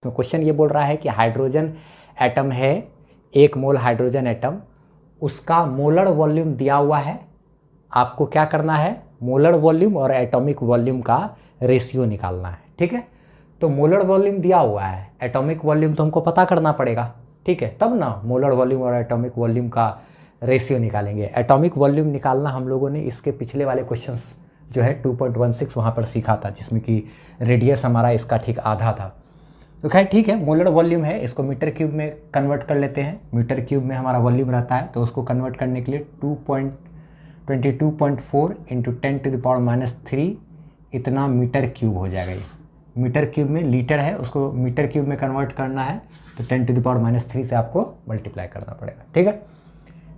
तो क्वेश्चन ये बोल रहा है कि हाइड्रोजन एटम है, 1 मोल हाइड्रोजन एटम, उसका मोलर वॉल्यूम दिया हुआ है। आपको क्या करना है, मोलर वॉल्यूम और एटॉमिक वॉल्यूम का रेशियो निकालना है। ठीक है, तो मोलर वॉल्यूम दिया हुआ है, एटॉमिक वॉल्यूम तो हमको पता करना पड़ेगा। ठीक है, तब ना मोलर वॉल्यूम और एटॉमिक वॉल्यूम का रेशियो निकालेंगे। एटॉमिक वॉल्यूम निकालना हम लोगों ने इसके पिछले वाले क्वेश्चंस जो है 2.16 वहाँ पर सीखा था, जिसमें कि रेडियस हमारा इसका ठीक आधा था। तो खैर ठीक है, मोलर वॉल्यूम है, इसको मीटर क्यूब में कन्वर्ट कर लेते हैं। मीटर क्यूब में हमारा वॉल्यूम रहता है, तो उसको कन्वर्ट करने के लिए 22.4 इंटू 10⁻³ इतना मीटर क्यूब हो जाएगा। ये मीटर क्यूब में लीटर है, उसको मीटर क्यूब में कन्वर्ट करना है, तो 10⁻³ से आपको मल्टीप्लाई करना पड़ेगा। ठीक है,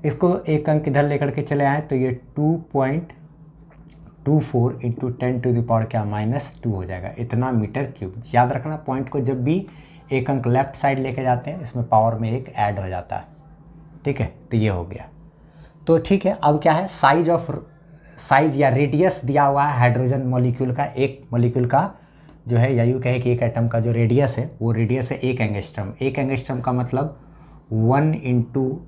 इसको एक अंक इधर लेकर के चले आए तो ये 2.24 इंटू 10⁻⁻² हो जाएगा, इतना मीटर क्यूब। याद रखना पॉइंट को, जब भी एक अंक लेफ्ट साइड लेके जाते हैं इसमें पावर में एक ऐड हो जाता है। ठीक है, तो ये हो गया। तो ठीक है, अब क्या है, साइज या रेडियस दिया हुआ है हाइड्रोजन मॉलिक्यूल का। एक मॉलिक्यूल का जो है, या यूँ कहे कि एक एटम का जो रेडियस है वो रेडियस है 1 एंगस्ट्रम। 1 एंगस्ट्रम का मतलब 1 इंटू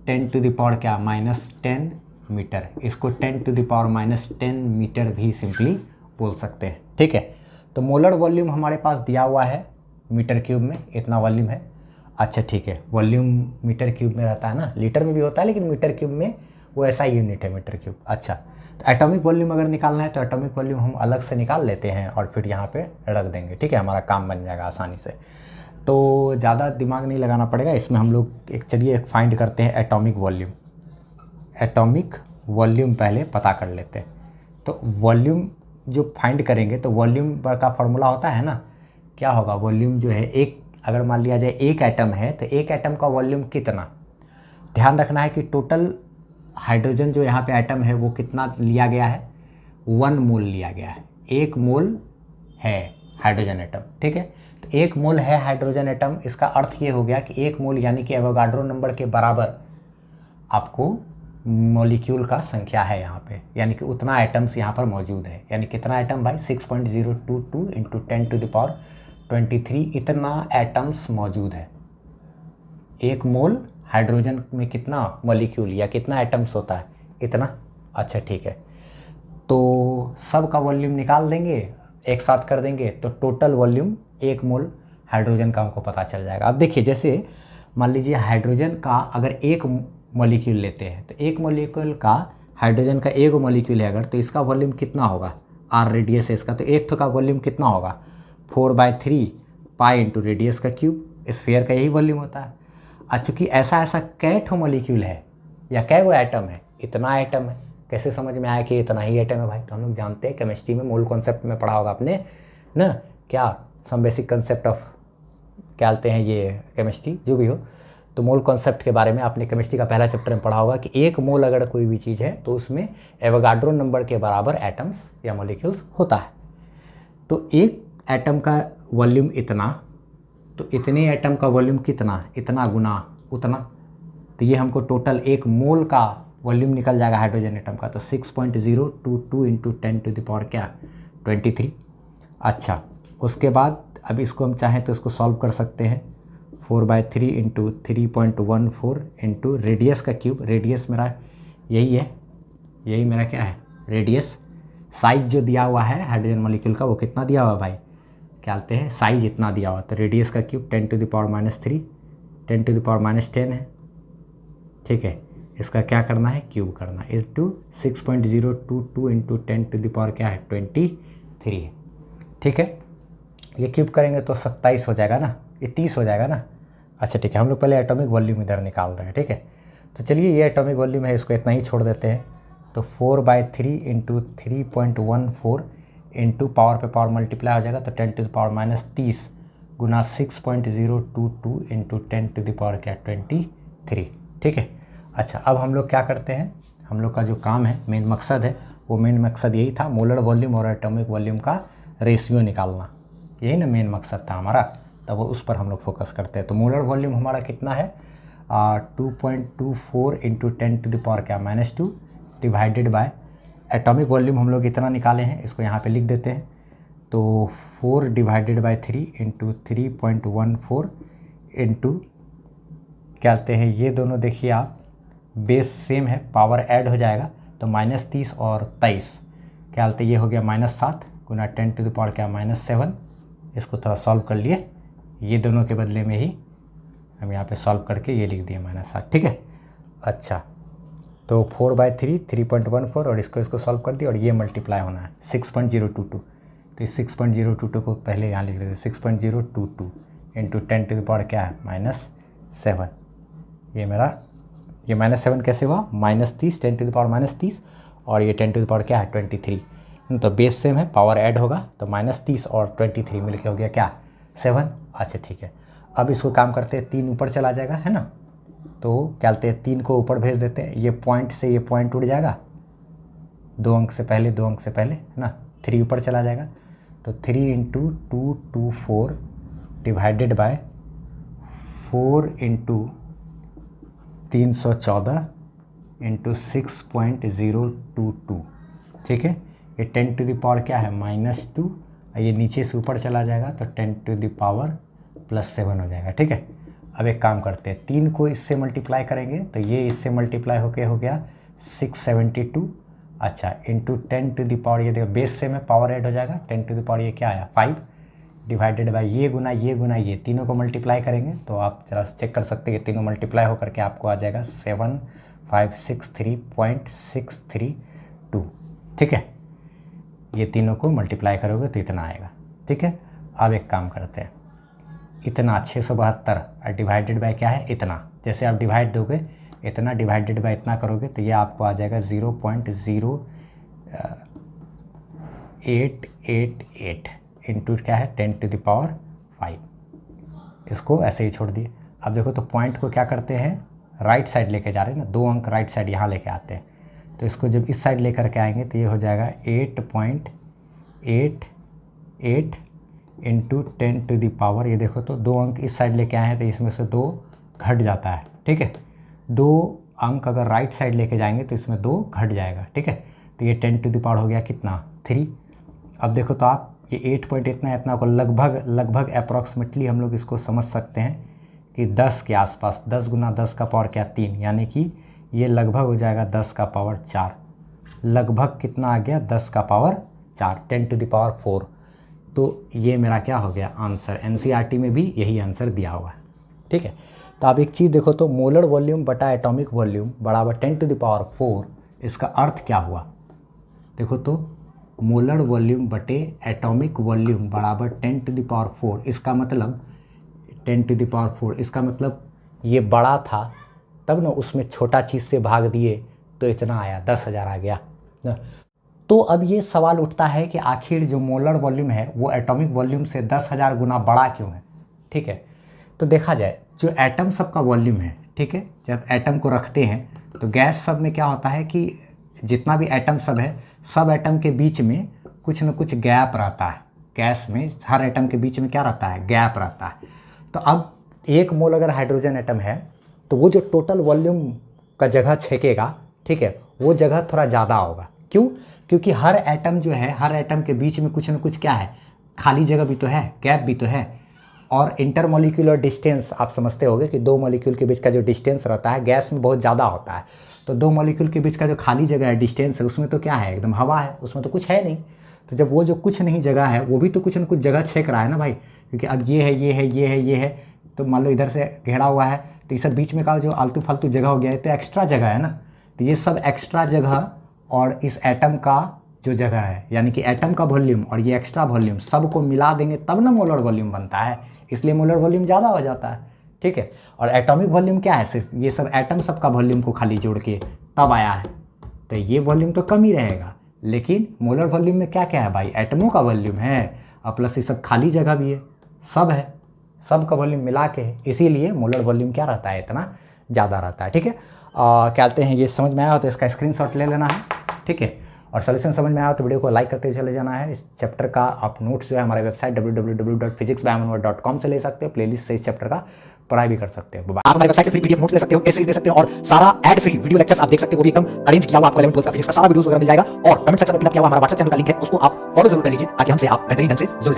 10⁻⁻10 मीटर। इसको 10⁻⁻10 मीटर भी सिंपली बोल सकते हैं। ठीक है, तो मोलर वॉल्यूम हमारे पास दिया हुआ है मीटर क्यूब में, इतना वॉल्यूम है। अच्छा ठीक है, वॉल्यूम मीटर क्यूब में रहता है ना, लीटर में भी होता है लेकिन मीटर क्यूब में वो ऐसा यूनिट है, मीटर क्यूब। अच्छा, तो एटॉमिक वॉल्यूम अगर निकालना है तो एटॉमिक वॉल्यूम हम अलग से निकाल लेते हैं और फिर यहाँ पे रख देंगे। ठीक है, हमारा काम बन जाएगा आसानी से, तो ज़्यादा दिमाग नहीं लगाना पड़ेगा इसमें। हम लोग चलिए एक फाइंड करते हैं एटॉमिक वॉल्यूम। एटॉमिक वॉल्यूम पहले पता कर लेते हैं। तो वॉल्यूम जो फाइंड करेंगे तो वॉल्यूम का फॉर्मूला होता है ना, क्या होगा, वॉल्यूम जो है, एक अगर मान लिया जाए एक एटम है तो एक एटम का वॉल्यूम कितना। ध्यान रखना है कि टोटल हाइड्रोजन जो यहाँ पे एटम है वो कितना लिया गया है, 1 मोल लिया गया है। 1 मोल है हाइड्रोजन एटम। ठीक है, तो 1 मोल है हाइड्रोजन एटम, इसका अर्थ ये हो गया कि 1 मोल यानी कि एवोगाड्रो नंबर के बराबर आपको मॉलिक्यूल का संख्या है यहाँ पे, यानी कि उतना एटम्स यहाँ पर मौजूद है। यानी कितना एटम भाई, 6.022 इंटू 10⁻23 इतना एटम्स मौजूद है। 1 मोल हाइड्रोजन में कितना मॉलिक्यूल या कितना एटम्स होता है, इतना। अच्छा ठीक है, तो सब का वॉल्यूम निकाल देंगे, एक साथ कर देंगे तो टोटल वॉल्यूम 1 मोल हाइड्रोजन का हमको पता चल जाएगा। अब देखिए, जैसे मान लीजिए हाइड्रोजन का अगर 1 मॉलिक्यूल लेते हैं तो 1 मॉलिक्यूल का, हाइड्रोजन का 1 मॉलिक्यूल है अगर, तो इसका वॉल्यूम कितना होगा, r रेडियस है इसका, तो एक का वॉल्यूम कितना होगा, 4/3 पाई इंटू रेडियस का क्यूब। स्फीयर का यही वॉल्यूम होता है। अब चूँकि ऐसा कै ठो मॉलिक्यूल है या कै वो एटम है, इतना एटम है। कैसे समझ में आया कि इतना ही एटम है भाई, तो हम लोग जानते हैं केमिस्ट्री में मोल कॉन्सेप्ट में पढ़ा होगा आपने ना, क्या सम बेसिक कंसेप्ट ऑफ क्या कहते हैं ये केमिस्ट्री जो भी हो, तो मोल कॉन्सेप्ट के बारे में आपने केमिस्ट्री का पहला चैप्टर में पढ़ा होगा कि 1 मोल अगर कोई भी चीज़ है तो उसमें एवोगाड्रो नंबर के बराबर एटम्स या मॉलिक्यूल्स होता है। तो एक एटम का वॉल्यूम इतना, तो इतने एटम का वॉल्यूम कितना, इतना गुना उतना, तो ये हमको टोटल 1 मोल का वॉल्यूम निकल जाएगा हाइड्रोजन एटम का, तो 6.022 इंटू 10⁻23। अच्छा, उसके बाद अब इसको हम चाहें तो इसको सॉल्व कर सकते हैं, 4/3 इंटू 3.14 इंटू रेडियस का क्यूब। रेडियस मेरा यही है, यही मेरा क्या है, रेडियस। साइज जो दिया हुआ है हाइड्रोजन मॉलिक्यूल का वो कितना दिया हुआ भाई, क्या कहते हैं, साइज इतना दिया हुआ, तो रेडियस का क्यूब 10⁻³ 10⁻10 है। ठीक है, इसका क्या करना है, क्यूब करना, इंटू 6.022 इंटू 10⁻23 है। ठीक है, ये क्यूब करेंगे तो 27 हो जाएगा ना, ये 30 हो जाएगा ना। अच्छा ठीक है, हम लोग पहले एटॉमिक वॉल्यूम इधर निकाल रहे हैं। ठीक है, तो चलिए ये एटॉमिक वॉल्यूम है, इसको इतना ही छोड़ देते हैं। तो 4/3 इंटू 3.14 इंटू पावर पे पावर मल्टीप्लाई हो जाएगा, तो 10⁻30 गुना 6.022 इंटू 10⁻23। ठीक है, अच्छा अब हम लोग क्या करते हैं, हम लोग का जो काम है, मेन मकसद है, वो मेन मकसद यही था, मोलर वॉल्यूम और एटॉमिक वॉल्यूम का रेशियो निकालना। यही ना मेन मकसद था हमारा, तब वो उस पर हम लोग फोकस करते हैं। तो मोलर वॉल्यूम हमारा कितना है, 2.24 into 10⁻² divided by atomic volume हम लोग इतना निकाले हैं, इसको यहाँ पे लिख देते हैं। तो 4 डिवाइडेड बाई 3 इंटू 3.14 इंटू क्या कहते हैं, ये दोनों देखिए आप बेस सेम है, पावर ऐड हो जाएगा तो -30 और 23 क्या कहते हैं, ये हो गया -7 गुना 10 टू द पावर क्या -7। इसको थोड़ा सॉल्व कर लिए, ये दोनों के बदले में ही हम यहाँ पे सॉल्व करके ये लिख दिए -7, ठीक है। अच्छा, तो 4/3 3.14 और इसको सॉल्व कर दिया और ये मल्टीप्लाई होना है 6.022। तो इस 6.022 को पहले यहाँ लिख देते, 6.022 इंटू 10 टू द पावर क्या है -7। ये मेरा ये -7 कैसे हुआ, -30 10 टू द पावर -30 और ये 10 टू द पावर क्या है 23। तो बेस सेम है, पावर ऐड होगा तो -30 और 23 मिलके हो गया क्या 7। अच्छा ठीक है, अब इसको काम करते हैं, 3 ऊपर चला जाएगा है ना, तो क्या कहते हैं 3 को ऊपर भेज देते हैं, ये पॉइंट से ये पॉइंट उड़ जाएगा, 2 अंक से पहले है ना, 3 ऊपर चला जाएगा तो 3 into 224 divided by 4 into 314 into 6.022, ठीक है। ये 10 टू द पावर क्या है -2, ये नीचे से ऊपर चला जाएगा तो 10 टू द पावर +7 हो जाएगा, ठीक है। अब एक काम करते हैं, 3 को इससे मल्टीप्लाई करेंगे तो ये इससे मल्टीप्लाई होके हो गया 672। अच्छा, इंटू 10 टू द पावर, ये देखो बेस से में पावर ऐड हो जाएगा, 10 टू द पावर ये क्या आया 5 डिवाइडेड बाय ये गुना ये तीनों को मल्टीप्लाई करेंगे तो आप जरा चेक कर सकते हैं, ये तीनों मल्टीप्लाई होकर के आपको आ जाएगा 7563.632, ठीक है। ये तीनों को मल्टीप्लाई करोगे तो इतना आएगा, ठीक है। अब एक काम करते हैं, इतना 672 डिवाइडेड बाय क्या है इतना, जैसे आप डिवाइड दोगे इतना डिवाइडेड बाय इतना करोगे तो ये आपको आ जाएगा 0.0888 इंटू क्या है 10 टू द पावर 5। इसको ऐसे ही छोड़ दिए। अब देखो तो पॉइंट को क्या करते हैं, राइट साइड लेके जा रहे हैं ना, 2 अंक राइट साइड यहाँ लेके आते हैं, तो इसको जब इस साइड लेकर के आएंगे तो ये हो जाएगा 8.88 इंटू 10 टू द पावर, ये देखो तो 2 अंक इस साइड लेके आए हैं तो इसमें से 2 घट जाता है, ठीक है। 2 अंक अगर राइट साइड लेके जाएंगे तो इसमें 2 घट जाएगा, ठीक है। तो ये 10 टू द पावर हो गया कितना 3। अब देखो तो आप ये 8 पॉइंट इतना को लगभग अप्रॉक्सीमेटली हम लोग इसको समझ सकते हैं कि 10 के आसपास, 10 गुना 10 का पावर क्या 3, यानी कि ये लगभग हो जाएगा 10 का पावर 4, लगभग कितना आ गया 10 का पावर 4, 10 टू द पावर 4। तो ये मेरा क्या हो गया आंसर, एनसीईआरटी में भी यही आंसर दिया हुआ है, ठीक है। तो आप एक चीज़ देखो तो मोलर वॉल्यूम बटा एटॉमिक वॉल्यूम बराबर 10 टू द पावर 4, इसका अर्थ क्या हुआ, देखो तो मोलर वॉल्यूम बटे एटॉमिक वॉल्यूम बराबर 10 टू द पावर 4, इसका मतलब 10 टू द पावर 4, इसका मतलब ये बड़ा था तब ना उसमें छोटा चीज़ से भाग दिए तो इतना आया 10,000 आ गया ना। तो अब ये सवाल उठता है कि आखिर जो मोलर वॉल्यूम है वो एटॉमिक वॉल्यूम से 10,000 गुना बड़ा क्यों है, ठीक है। तो देखा जाए जो एटम सब का वॉल्यूम है, ठीक है, जब एटम को रखते हैं तो गैस सब में क्या होता है कि जितना भी एटम सब है, सब एटम के बीच में कुछ न कुछ गैप रहता है। गैस में हर एटम के बीच में क्या रहता है, गैप रहता है। तो अब 1 मोल अगर हाइड्रोजन एटम है तो वो जो टोटल वॉल्यूम का जगह छेकेगा, ठीक है, वो जगह थोड़ा ज़्यादा होगा। क्यों, क्योंकि हर एटम जो है, हर एटम के बीच में कुछ न कुछ क्या है, खाली जगह भी तो है, गैप भी तो है। और इंटरमॉलिक्यूलर डिस्टेंस आप समझते होंगे कि 2 मॉलिक्यूल के बीच का जो डिस्टेंस रहता है गैस में बहुत ज़्यादा होता है। तो 2 मॉलिक्यूल के बीच का जो खाली जगह है, डिस्टेंस है, उसमें तो क्या है, एकदम हवा है, उसमें तो कुछ है नहीं। तो जब वो जो कुछ नहीं जगह है वो भी तो कुछ न कुछ जगह छेक रहा है ना भाई, क्योंकि अब ये है, ये है, ये है, ये है, तो मान लो इधर से घेरा हुआ है तो ये सब बीच में का जो आलतू फालतू जगह हो गया है तो एक्स्ट्रा जगह है ना। तो ये सब एक्स्ट्रा जगह और इस एटम का जो जगह है, यानी कि एटम का वॉल्यूम और ये एक्स्ट्रा वॉल्यूम सबको मिला देंगे तब ना मोलर वॉल्यूम बनता है, इसलिए मोलर वॉल्यूम ज़्यादा हो जाता है, ठीक है। और एटॉमिक वॉल्यूम क्या है, सिर्फ ये सब एटम सब का वॉल्यूम को खाली जोड़ के तब आया है, तो ये वॉल्यूम तो कम ही रहेगा। लेकिन मोलर वॉल्यूम में क्या क्या है भाई, एटमों का वॉल्यूम है और प्लस ये सब खाली जगह भी है, सब है, सब का वॉल्यूम मिला के है, इसीलिए मोलर वॉल्यूम क्या रहता है, इतना ज़्यादा रहता है, ठीक है। क्या कहते हैं, ये समझ में आया हो तो इसका स्क्रीनशॉट ले लेना है, ठीक है। और सोल्यूशन समझ में आया तो वीडियो को लाइक करते चले जाना है। इस चैप्टर का आप नोट्स जो है हमारे वेबसाइट www.physicsbyamanwar.com से ले सकते हो, प्लेलिस्ट से इस चैप्टर का पढ़ाई भी कर सकते हो। आप हमारे वेबसाइट से फ्री पीडीएफ नोट्स ले सकते हो, टेस्ट दे सकते हो और सारा एड फ्री वीडियो लेक्चर्स आप देख सकते हो, वो भी एकदम अरेंज किया हुआ आपको 11 12 का फिजिक्स का सारा वीडियोस वगैरह मिल जाएगा। और कमेंट सेक्शन में फिलअप किया हुआ हमारा व्हाट्सएप चैनल का लिंक है, उसको आप फॉलो जरूर कर लीजिए ताकि हमसे आप बेहतरीन ढंग से जुड़